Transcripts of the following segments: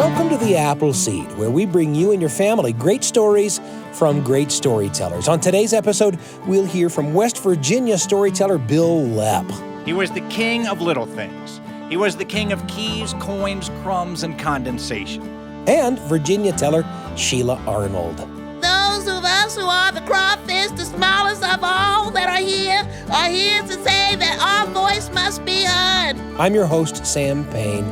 Welcome to the Apple Seed, where we bring you and your family great stories from great storytellers. On today's episode, we'll hear from West Virginia storyteller Bil Lepp. He was the king of little things. He was the king of keys, coins, crumbs, and condensation. And Virginia teller Sheila Arnold. Those of us who are the crawfish, the smallest of all that are here to say that our voice must be heard. I'm your host, Sam Payne,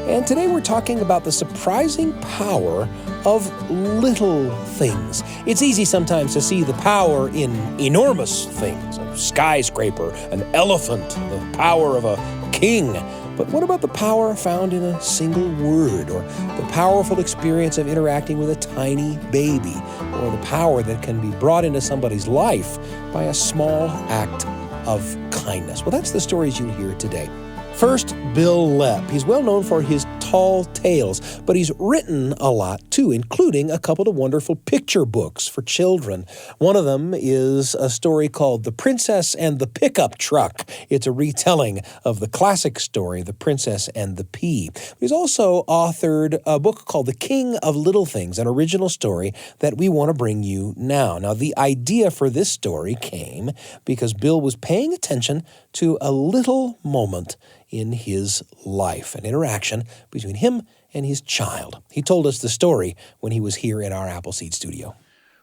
and today we're talking about the surprising power of little things. It's easy sometimes to see the power in enormous things, a skyscraper, an elephant, the power of a king. But what about the power found in a single word, or the powerful experience of interacting with a tiny baby, or the power that can be brought into somebody's life by a small act of kindness? Well, that's the stories you'll hear today. First, Bil Lepp. He's well known for his tall tales, but he's written a lot too, including a couple of wonderful picture books for children. One of them is a story called The Princess and the Pickup Truck. It's a retelling of the classic story, The Princess and the Pea. He's also authored a book called The King of Little Things, an original story that we want to bring you now. Now, the idea for this story came because Bill was paying attention to a little moment in his life, an interaction between him and his child. He told us the story when he was here in our Appleseed studio.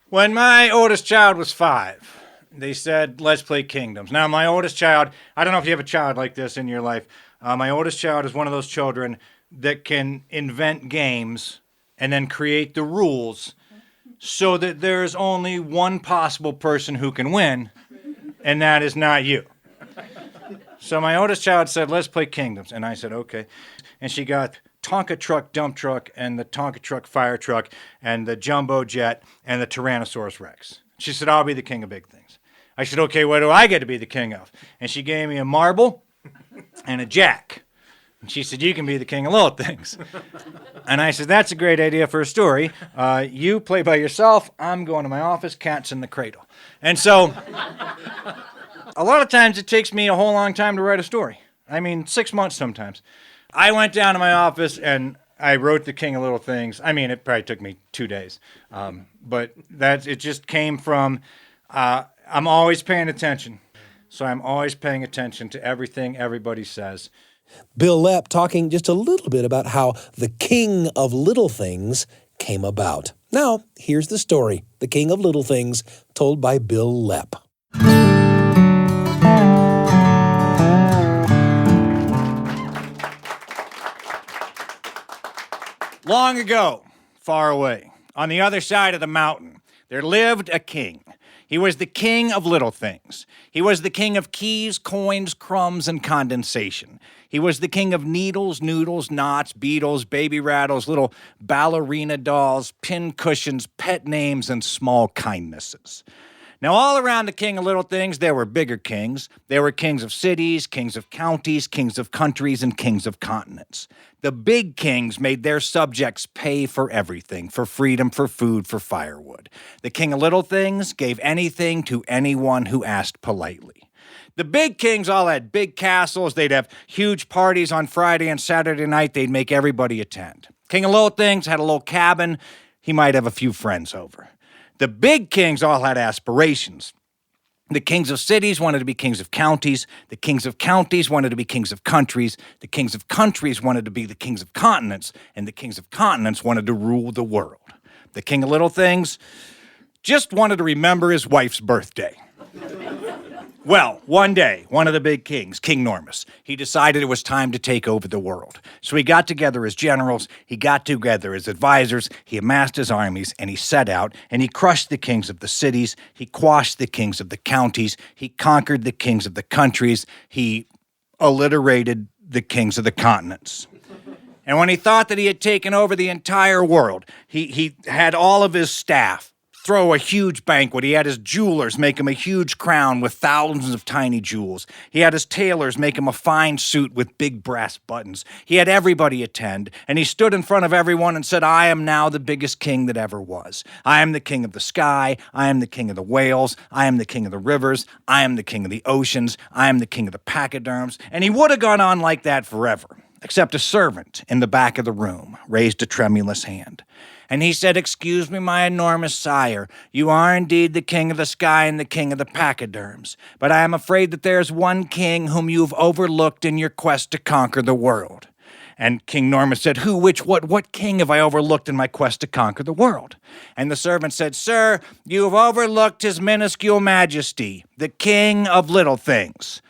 When my oldest child was 5, they said, let's play kingdoms. Now, my oldest child, I don't know if you have a child like this in your life. My oldest child is one of those children that can invent games and then create the rules so that there's only one possible person who can win, and that is not you. So my oldest child said, let's play kingdoms. And I said, okay. And she got Tonka truck, dump truck, and the Tonka truck, fire truck, and the jumbo jet, and the Tyrannosaurus Rex. She said, I'll be the king of big things. I said, okay, what do I get to be the king of? And she gave me a marble and a jack. And she said, you can be the king of little things. And I said, that's a great idea for a story. You play by yourself. I'm going to my office. Cat's in the cradle. And so a lot of times it takes me a whole long time to write a story. I mean, 6 months sometimes. I went down to my office and I wrote The King of Little Things. I mean, it probably took me 2 days. But it just came from, I'm always paying attention. So I'm always paying attention to everything everybody says. Bil Lepp talking just a little bit about how the King of Little Things came about. Now, here's the story, The King of Little Things, told by Bil Lepp. Long ago, far away, on the other side of the mountain, there lived a king. He was the king of little things. He was the king of keys, coins, crumbs, and condensation. He was the king of needles, noodles, knots, beetles, baby rattles, little ballerina dolls, pin cushions, pet names, and small kindnesses. Now, all around the king of little things, there were bigger kings. There were kings of cities, kings of counties, kings of countries, and kings of continents. The big kings made their subjects pay for everything, for freedom, for food, for firewood. The king of little things gave anything to anyone who asked politely. The big kings all had big castles. They'd have huge parties on Friday and Saturday night. They'd make everybody attend. King of little things had a little cabin. He might have a few friends over. The big kings all had aspirations. The kings of cities wanted to be kings of counties. The kings of counties wanted to be kings of countries. The kings of countries wanted to be the kings of continents. And the kings of continents wanted to rule the world. The king of little things just wanted to remember his wife's birthday. Well, one day, one of the big kings, King Normus, he decided it was time to take over the world. So he got together his generals, he got together his advisors, he amassed his armies, and he set out, and he crushed the kings of the cities, he quashed the kings of the counties, he conquered the kings of the countries, he alliterated the kings of the continents. And when he thought that he had taken over the entire world, he had all of his staff throw a huge banquet. He had his jewelers make him a huge crown with thousands of tiny jewels. He had his tailors make him a fine suit with big brass buttons. He had everybody attend, and he stood in front of everyone and said, I am now the biggest king that ever was. I am the king of the sky. I am the king of the whales. I am the king of the rivers. I am the king of the oceans. I am the king of the pachyderms. And he would have gone on like that forever. except a servant in the back of the room raised a tremulous hand. And he said, "Excuse me, my enormous sire, you are indeed the king of the sky and the king of the pachyderms, but I am afraid that there is one king whom you have overlooked in your quest to conquer the world." And King Normus said, "Who, which, what king have I overlooked in my quest to conquer the world?" And the servant said, "Sir, you have overlooked his minuscule majesty, the king of little things."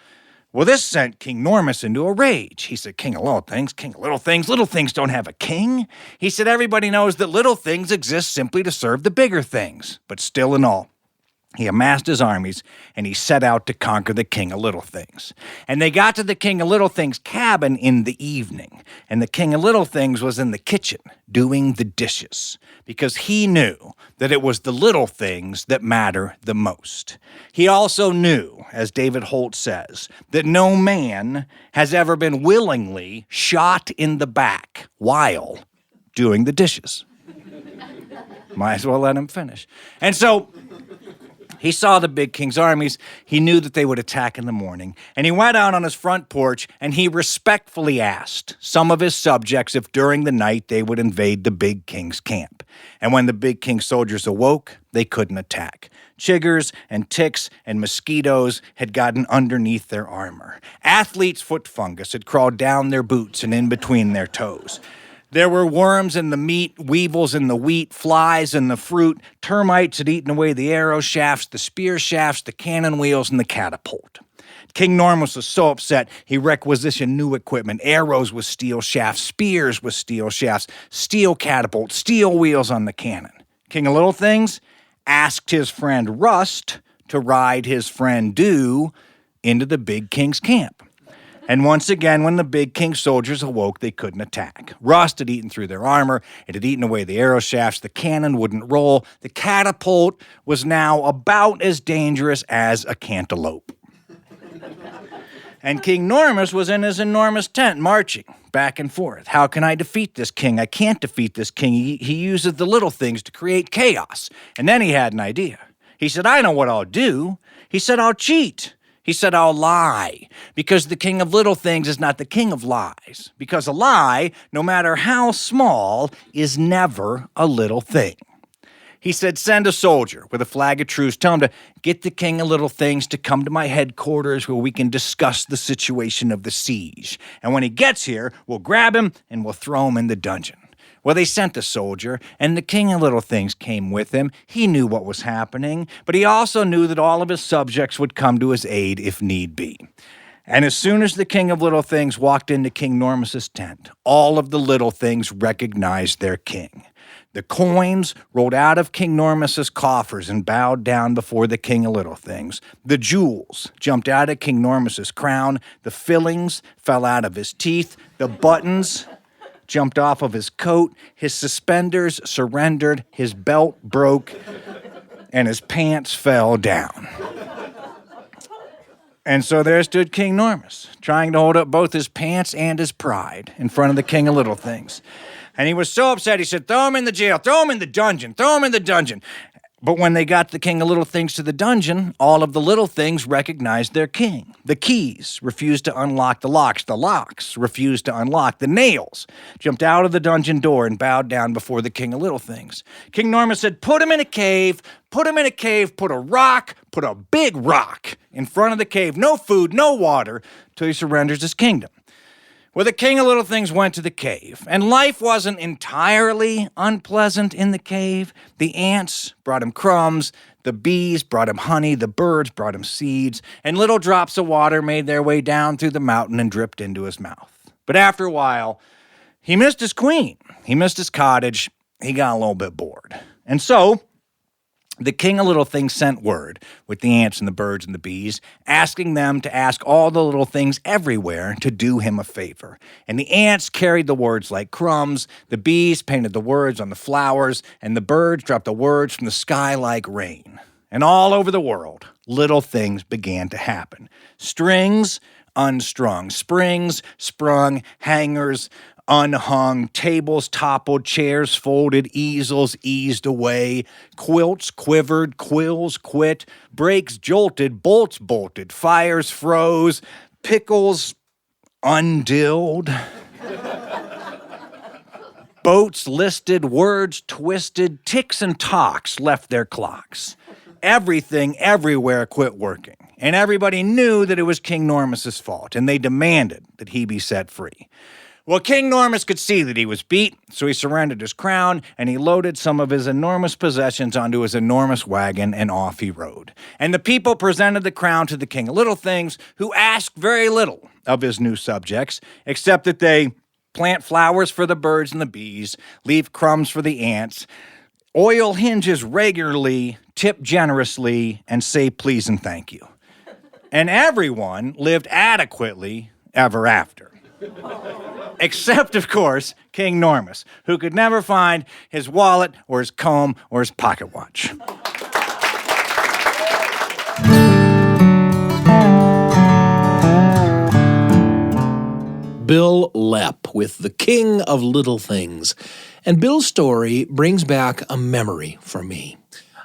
Well, this sent King Normus into a rage. He said, "King of little things, king of little things. Little things don't have a king." He said, "Everybody knows that little things exist simply to serve the bigger things." But still in all, he amassed his armies, and he set out to conquer the king of little things. And they got to the king of little things' cabin in the evening, and the king of little things was in the kitchen doing the dishes, because he knew that it was the little things that matter the most. He also knew, as David Holt says, that no man has ever been willingly shot in the back while doing the dishes. Might as well let him finish. And so he saw the big king's armies. He knew that they would attack in the morning. And he went out on his front porch and he respectfully asked some of his subjects if during the night they would invade the big king's camp. And when the big king's soldiers awoke, they couldn't attack. Chiggers and ticks and mosquitoes had gotten underneath their armor. Athlete's foot fungus had crawled down their boots and in between their toes. There were worms in the meat, weevils in the wheat, flies in the fruit, termites had eaten away the arrow shafts, the spear shafts, the cannon wheels, and the catapult. King Normus was so upset, he requisitioned new equipment, arrows with steel shafts, spears with steel shafts, steel catapults, steel wheels on the cannon. King of Little Things asked his friend Rust to ride his friend Dew into the big king's camp. And once again, when the big king's soldiers awoke, they couldn't attack. Rust had eaten through their armor. It had eaten away the arrow shafts. The cannon wouldn't roll. The catapult was now about as dangerous as a cantaloupe. And King Normus was in his enormous tent, marching back and forth. How can I defeat this king? I can't defeat this king. He uses the little things to create chaos. And then he had an idea. He said, "I know what I'll do." He said, "I'll cheat." He said, "I'll lie," because the king of little things is not the king of lies. Because a lie, no matter how small, is never a little thing. He said, "Send a soldier with a flag of truce. Tell him to get the king of little things to come to my headquarters where we can discuss the situation of the siege. And when he gets here, we'll grab him and we'll throw him in the dungeon." Well, they sent a soldier, and the king of little things came with him. He knew what was happening, but he also knew that all of his subjects would come to his aid if need be. And as soon as the king of little things walked into King Normus's tent, all of the little things recognized their king. The coins rolled out of King Normus's coffers and bowed down before the king of little things. The jewels jumped out of King Normus's crown. The fillings fell out of his teeth. The buttons jumped off of his coat, his suspenders surrendered, his belt broke, and his pants fell down. And so there stood King Normus, trying to hold up both his pants and his pride in front of the king of little things. And he was so upset, he said, "Throw him in the jail, throw him in the dungeon, throw him in the dungeon." But when they got the king of little things to the dungeon, all of the little things recognized their king. The keys refused to unlock the locks. The locks refused to unlock. The nails jumped out of the dungeon door and bowed down before the king of little things. King Normus said, "Put him in a cave, put him in a cave, put a big rock in front of the cave. No food, no water, till he surrenders his kingdom." Well, the king of little things went to the cave, and life wasn't entirely unpleasant in the cave. The ants brought him crumbs, the bees brought him honey, the birds brought him seeds, and little drops of water made their way down through the mountain and dripped into his mouth. But after a while, he missed his queen. He missed his cottage. He got a little bit bored. And so the king of little things sent word with the ants and the birds and the bees, asking them to ask all the little things everywhere to do him a favor. And the ants carried the words like crumbs, the bees painted the words on the flowers, and the birds dropped the words from the sky like rain. And all over the world, little things began to happen. Strings unstrung, springs sprung, hangers unhung, tables toppled, chairs folded, easels eased away, quilts quivered, quills quit, brakes jolted, bolts bolted, fires froze, pickles undilled. Boats listed, words twisted, ticks and tocks left their clocks. Everything everywhere quit working, and everybody knew that it was King Normus's fault, and they demanded that he be set free. Well, King Normus could see that he was beat, so he surrendered his crown, and he loaded some of his enormous possessions onto his enormous wagon, and off he rode. And the people presented the crown to the King of Little Things, who asked very little of his new subjects, except that they plant flowers for the birds and the bees, leave crumbs for the ants, oil hinges regularly, tip generously, and say please and thank you. And everyone lived adequately ever after. Except, of course, King Normus, who could never find his wallet or his comb or his pocket watch. Bil Lepp with The King of Little Things. And Bill's story brings back a memory for me.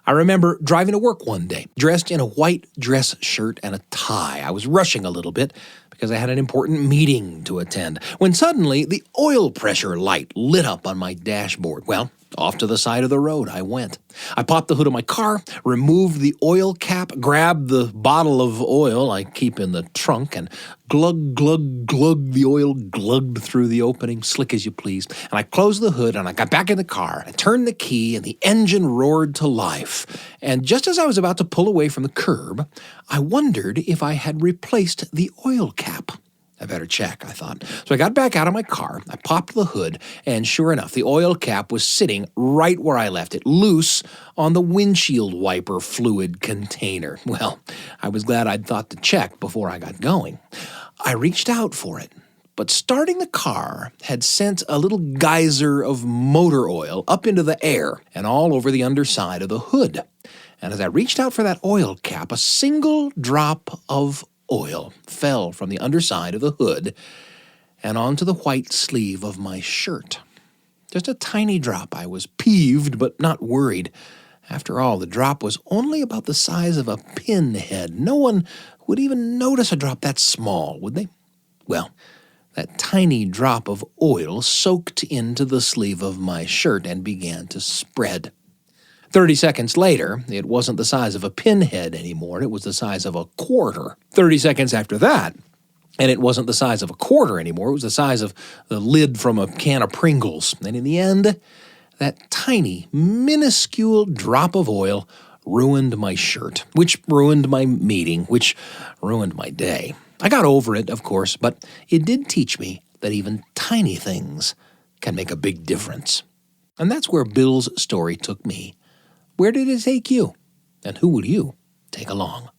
I remember driving to work one day, dressed in a white dress shirt and a tie. I was rushing a little bit because I had an important meeting to attend, when suddenly the oil pressure light lit up on my dashboard. Well, off to the side of the road I went. I popped the hood of my car, removed the oil cap, grabbed the bottle of oil I keep in the trunk, and glug, glug, glug, the oil glugged through the opening, slick as you please. And I closed the hood, and I got back in the car. I turned the key, and the engine roared to life. And just as I was about to pull away from the curb, I wondered if I had replaced the oil cap. I better check, I thought. So I got back out of my car, I popped the hood, and sure enough, the oil cap was sitting right where I left it, loose on the windshield wiper fluid container. Well, I was glad I'd thought to check before I got going. I reached out for it, but starting the car had sent a little geyser of motor oil up into the air and all over the underside of the hood. And as I reached out for that oil cap, a single drop of oil fell from the underside of the hood and onto the white sleeve of my shirt. Just a tiny drop. I was peeved, but not worried. After all, the drop was only about the size of a pinhead. No one would even notice a drop that small, would they? Well, that tiny drop of oil soaked into the sleeve of my shirt and began to spread. 30 seconds later, it wasn't the size of a pinhead anymore. It was the size of a quarter. 30 seconds after that, and it wasn't the size of a quarter anymore. It was the size of the lid from a can of Pringles. And in the end, that tiny, minuscule drop of oil ruined my shirt, which ruined my meeting, which ruined my day. I got over it, of course, but it did teach me that even tiny things can make a big difference. And that's where Bill's story took me. Where did it take you? And who would you take along?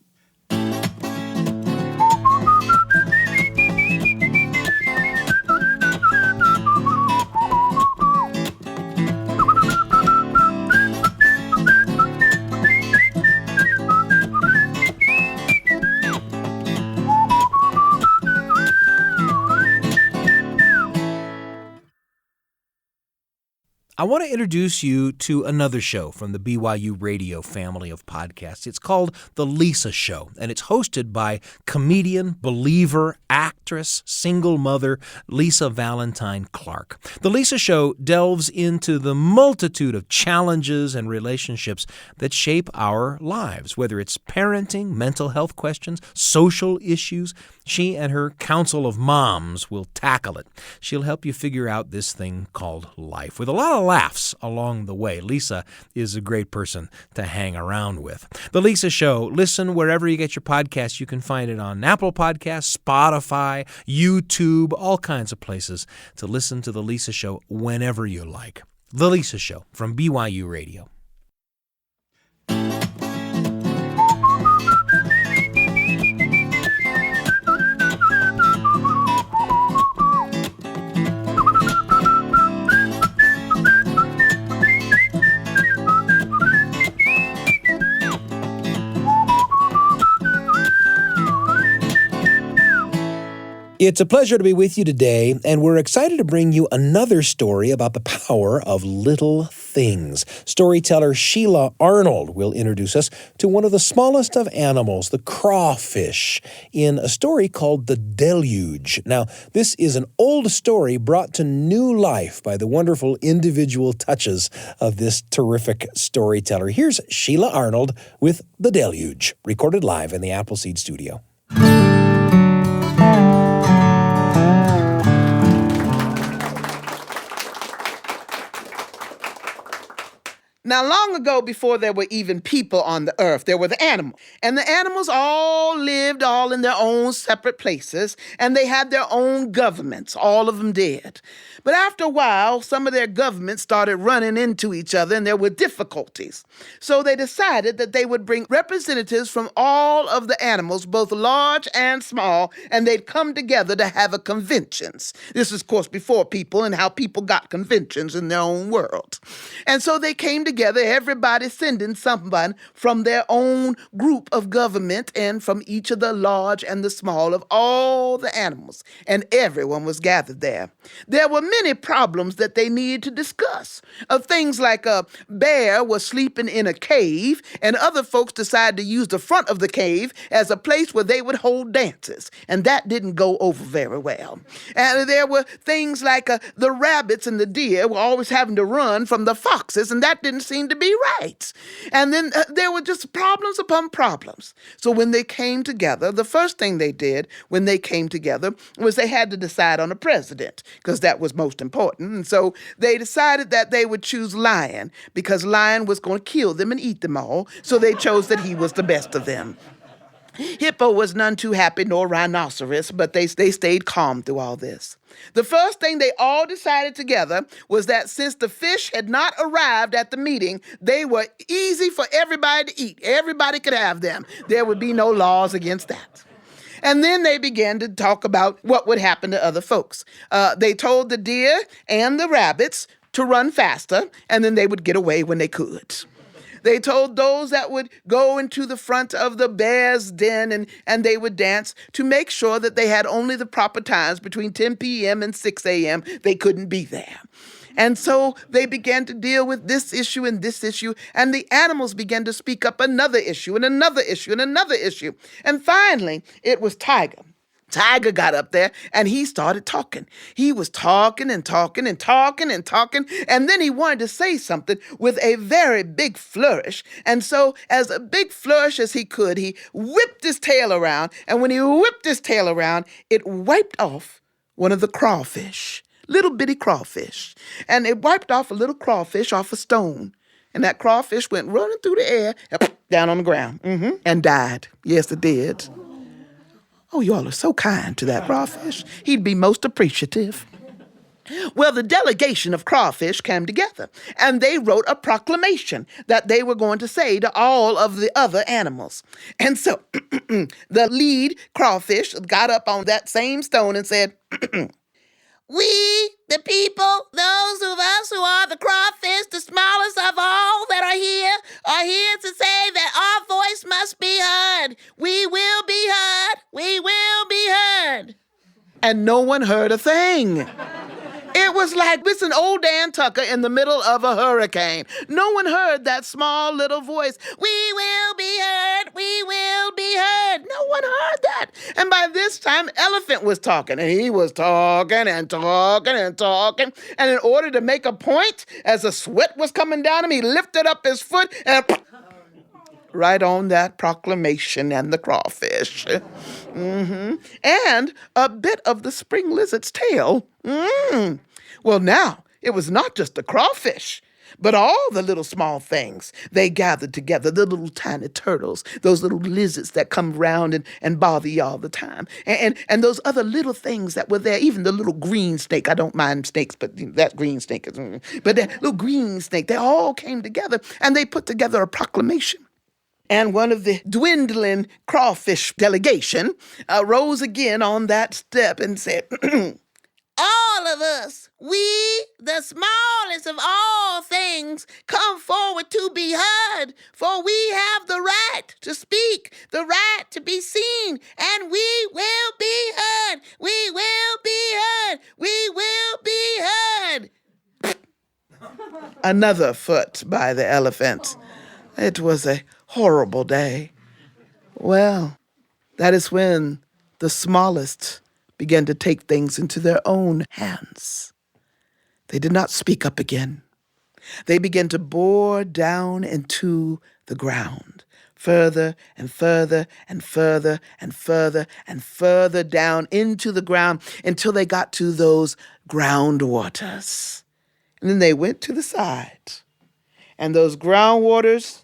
I want to introduce you to another show from the BYUradio family of podcasts. It's called The Lisa Show, and it's hosted by comedian, believer, actress, single mother Lisa Valentine Clark. The Lisa Show delves into the multitude of challenges and relationships that shape our lives, whether it's parenting, mental health questions, social issues. She and her council of moms will tackle it. She'll help you figure out this thing called life with a lot of laughs along the way. Lisa is a great person to hang around with. The Lisa Show, listen wherever you get your podcasts. You can find it on Apple Podcasts, Spotify, YouTube, all kinds of places to listen to The Lisa Show whenever you like. The Lisa Show from BYU Radio. It's a pleasure to be with you today, and we're excited to bring you another story about the power of little things. Storyteller Sheila Arnold will introduce us to one of the smallest of animals, the crawfish, in a story called The Deluge. Now, this is an old story brought to new life by the wonderful individual touches of this terrific storyteller. Here's Sheila Arnold with The Deluge, recorded live in the Appleseed studio. Now, long ago, before there were even people on the earth, there were the animals. And the animals all lived all in their own separate places, and they had their own governments. All of them did. But after a while, some of their governments started running into each other, and there were difficulties. So they decided that they would bring representatives from all of the animals, both large and small, and they'd come together to have a conventions. This is, of course, before people and how people got conventions in their own world. And so they came together, everybody sending someone from their own group of government and from each of the large and the small of all the animals. And everyone was gathered there. There were many problems that they needed to discuss. Of things like a bear was sleeping in a cave, and other folks decided to use the front of the cave as a place where they would hold dances. And that didn't go over very well. And there were things like the rabbits and the deer were always having to run from the foxes, and that didn't seem to be right. And then there were just problems upon problems. So when they came together, the first thing they did when they came together was they had to decide on a president, because that was most important. And so they decided that they would choose Lion, because Lion was going to kill them and eat them all. So they chose that he was the best of them. Hippo was none too happy, nor rhinoceros, but they stayed calm through all this. The first thing they all decided together was that since the fish had not arrived at the meeting, they were easy for everybody to eat. Everybody could have them. There would be no laws against that. And then they began to talk about what would happen to other folks. They told the deer and the rabbits to run faster, and then they would get away when they could. They told those that would go into the front of the bear's den and they would dance to make sure that they had only the proper times between 10 p.m. and 6 a.m. They couldn't be there. And so they began to deal with this issue and this issue, and the animals began to speak up another issue and another issue and another issue. And finally, it was Tiger. Tiger got up there and he started talking. He was talking and talking and talking and talking, and then he wanted to say something with a very big flourish. And so, as a big flourish as he could, he whipped his tail around, and when he whipped his tail around, it wiped off one of the crawfish, little bitty crawfish. And it wiped off a little crawfish off a stone. And that crawfish went running through the air and down on the ground and died. Yes, it did. Oh, y'all are so kind to that crawfish. He'd be most appreciative. Well, the delegation of crawfish came together, and they wrote a proclamation that they were going to say to all of the other animals. And so the lead crawfish got up on that same stone and said, We, the people, those of us who are the crawfish, the smallest of all that are here to say that our voice must be heard. We will be heard. We will be heard. And no one heard a thing. It was like this an old Dan Tucker in the middle of a hurricane. No one heard that small little voice. We will be heard. We will be heard. No one heard that. And by this time, Elephant was talking. And he was talking and talking and talking. And in order to make a point, as the sweat was coming down him, he lifted up his foot and right on that proclamation and the crawfish. And a bit of the spring lizard's tail. Well, now, it was not just the crawfish, but all the little small things. They gathered together, the little tiny turtles, those little lizards that come around and bother you all the time, and those other little things that were there, even the little green snake. I don't mind snakes, but that green snake is... But that little green snake, they all came together, and they put together a proclamation. And one of the dwindling crawfish delegation rose again on that step and said, All of us, we, the smallest of all things, come forward to be heard, for we have the right to speak, the right to be seen, and we will be heard. We will another foot by the elephant. It was a horrible day. Well, that is when the smallest began to take things into their own hands. They did not speak up again. They began to bore down into the ground, further and further and further and further and further down into the ground until they got to those ground waters. And then they went to the side, and those ground waters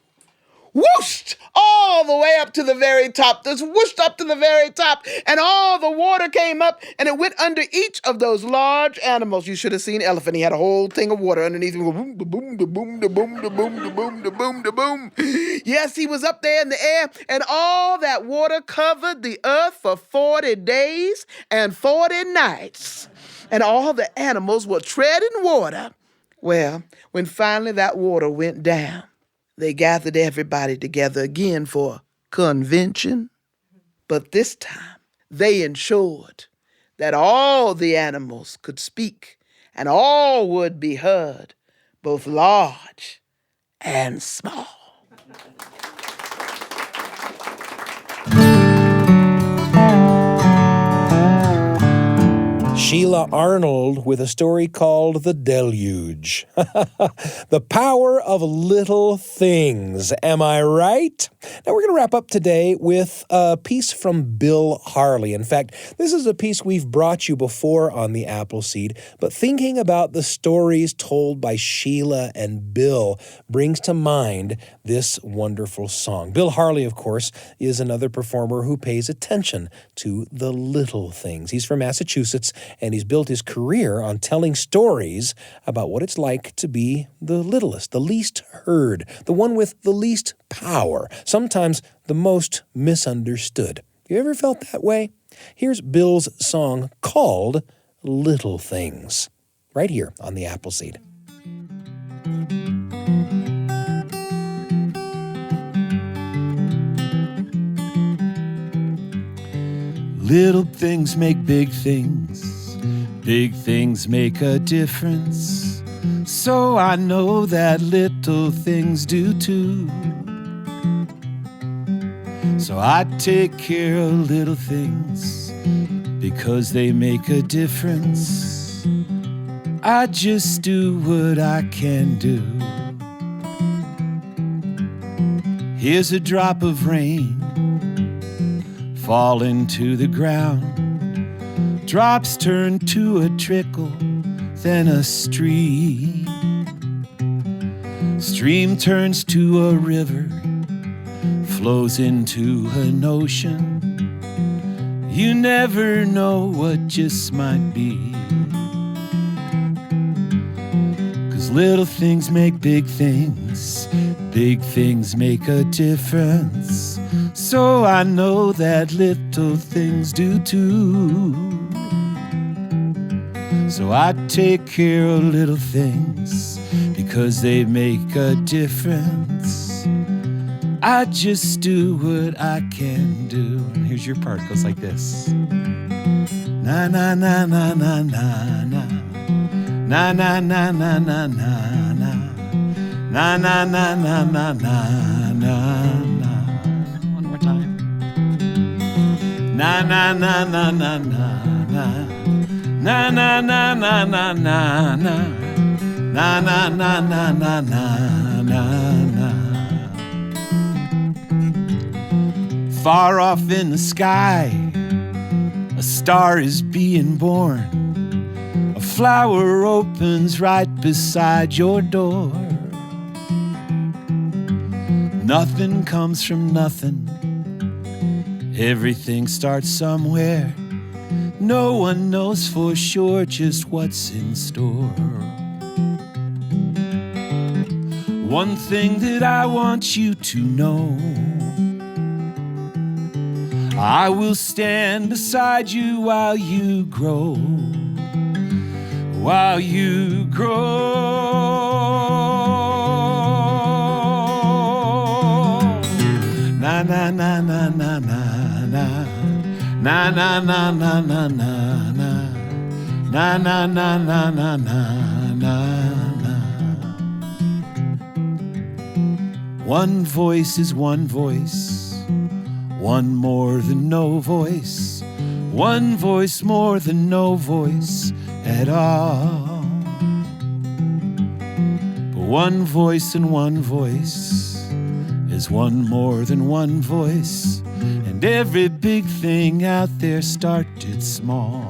whooshed all the way up to the very top. Just whooshed up to the very top, and all the water came up, and it went under each of those large animals. You should have seen Elephant. He had a whole thing of water underneath him. Boom, da boom, da boom, da boom, da boom, da boom, da boom, da boom. Yes, he was up there in the air, and all that water covered the earth for 40 days and 40 nights. And all the animals were treading water. Well, when finally that water went down, they gathered everybody together again for convention. But this time, they ensured that all the animals could speak and all would be heard, both large and small. Sheila Arnold with a story called The Deluge. The power of little things. Am I right? Now we're going to wrap up today with a piece from Bill Harley. In fact, this is a piece we've brought you before on the Appleseed, but thinking about the stories told by Sheila and Bill brings to mind this wonderful song. Bill Harley, of course, is another performer who pays attention to the little things. He's from Massachusetts, and he's built his career on telling stories about what it's like to be the littlest, the least heard, the one with the least power, sometimes the most misunderstood. You ever felt that way? Here's Bill's song called Little Things, right here on the Appleseed. Little things make big things. Big things make a difference. So I know that little things do too. So I take care of little things because they make a difference. I just do what I can do. Here's a drop of rain falling to the ground. Drops turn to a trickle, then a stream. Stream turns to a river, flows into an ocean. You never know what just might be. 'Cause little things make big things. Big things make a difference. So I know that little things do too. So I take care of little things because they make a difference. I just do what I can do. And here's your part. It goes like this. Na na na na na na na. Na na na na na na na. Na na na na na na na. One more time. Na na na na na na na. Na na na na na na na. Na na na na na na na. Far off in the sky, a star is being born. A flower opens right beside your door. Nothing comes from nothing. Everything starts somewhere. No one knows for sure just what's in store. One thing that I want you to know, I will stand beside you while you grow. While you grow. Na na na na na na na. Na na na na na na na. Na na na na na na na. One voice is one voice, one more than no voice, one voice more than no voice at all. But one voice and one voice is one more than one voice, and every big thing out there started small.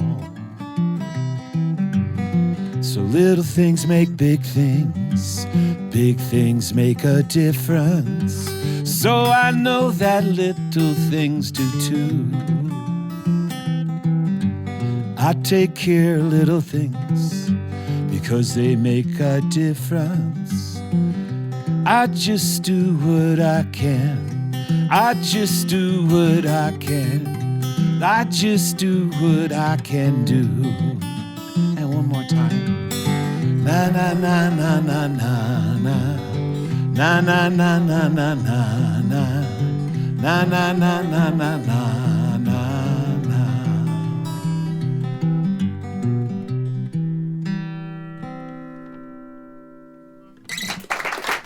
So little things make big things make a difference. So I know that little things do too. I take care of little things because they make a difference. I just do what I can. I just do what I can. I just do what I can do. And one more time. Na na na na na na na na na na na na na na na na na na na na.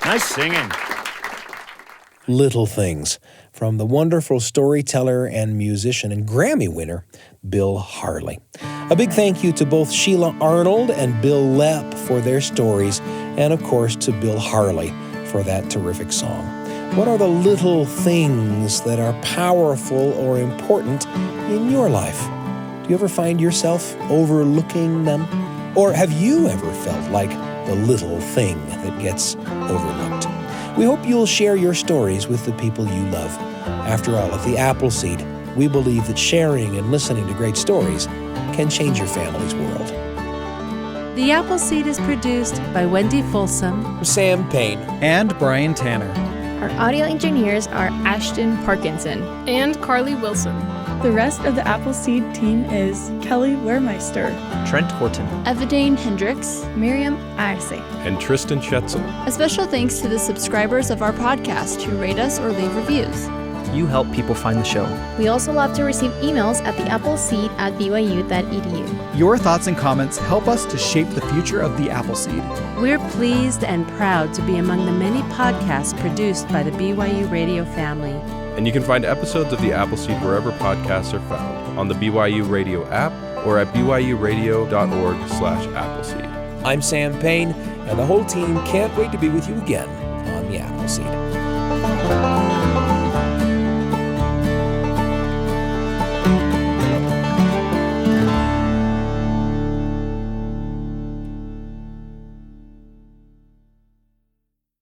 Nice singing. Little Things, from the wonderful storyteller and musician and Grammy winner, Bill Harley. A big thank you to both Sheila Arnold and Bil Lepp for their stories, and of course to Bill Harley for that terrific song. What are the little things that are powerful or important in your life? Do you ever find yourself overlooking them? Or have you ever felt like the little thing that gets overlooked? We hope you'll share your stories with the people you love. After all, at the Appleseed, we believe that sharing and listening to great stories can change your family's world. The Appleseed is produced by Wendy Folsom, Sam Payne, and Brian Tanner. Our audio engineers are Ashton Parkinson and Carly Wilson. The rest of the Appleseed team is Kelly Wehrmeister, Trent Horton, Evadane Hendricks, Miriam Arce, and Tristan Schetzel. A special thanks to the subscribers of our podcast who rate us or leave reviews. You help people find the show. We also love to receive emails at theappleseed@byu.edu. Your thoughts and comments help us to shape the future of the Appleseed. We're pleased and proud to be among the many podcasts produced by the BYUradio family. And you can find episodes of the Appleseed wherever podcasts are found, on the BYU Radio app or at byuradio.org/Appleseed. I'm Sam Payne, and the whole team can't wait to be with you again on the Appleseed.